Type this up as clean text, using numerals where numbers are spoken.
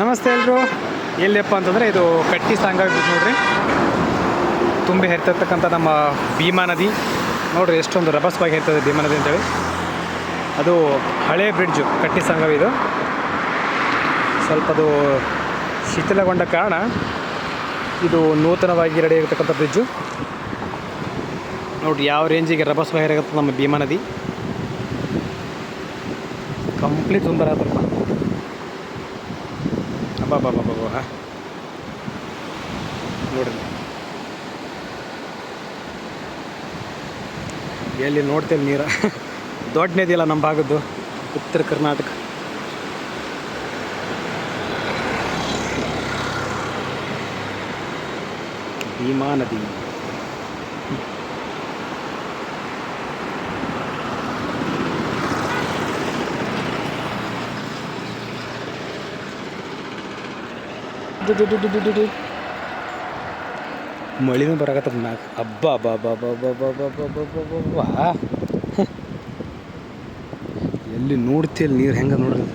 ನಮಸ್ತೆ ಎಲ್ಲರೂ. ಎಲ್ಲಿಯಪ್ಪ ಅಂತಂದರೆ ಇದು ಕಟ್ಟಿ ಸಾಂಗಾಗಿ ನೋಡ್ರಿ, ತುಂಬಿ ಹರಿತಿರ್ತಕ್ಕಂಥ ನಮ್ಮ ಭೀಮಾ ನದಿ ನೋಡ್ರಿ, ಎಷ್ಟೊಂದು ರಭಸವಾಗಿ ಹರಿತದೆ ಭೀಮಾ ನದಿ ಅಂತೇಳಿ. ಅದು ಹಳೆ ಬ್ರಿಡ್ಜು ಕಟ್ಟಿ ಸಾಂಗವಿ. ಇದು ಸ್ವಲ್ಪ ಅದು ಶಿಥಿಲಗೊಂಡ ಕಾರಣ ಇದು ನೂತನವಾಗಿ ರೆಡಿ ಆಗಿರ್ತಕ್ಕಂಥ ಬ್ರಿಡ್ಜು. ನೋಡ್ರಿ ಯಾವ ರೇಂಜಿಗೆ ರಭಸವಾಗಿ ಹರಿಯುತ್ತೆ ನಮ್ಮ ಭೀಮಾ ನದಿ. ಕಂಪ್ಲೀಟ್ ಸುಂದರ ಆತಪ್ಪ. ಅಬ್ಬಾ ನೋಡ್ರಿ, ಎಲ್ಲಿ ನೋಡ್ತೇವೆ ನೀರು. ದೊಡ್ಡ ನದಿ ಅಲ್ಲ ನಮ್ಮ ಭಾಗದ್ದು, ಉತ್ತರ ಕರ್ನಾಟಕ. ಭೀಮಾ ನದಿ ಮಳಿನೂ ಬರಾಕತ್ತದ ಮ್ಯಾಗ. ಅಬ್ಬಾ ಎಲ್ಲಿ ನೋಡ್ತೀಯಲ್ಲಿ ನೀರು ಹೆಂಗೆ ನೋಡ್ರಿ.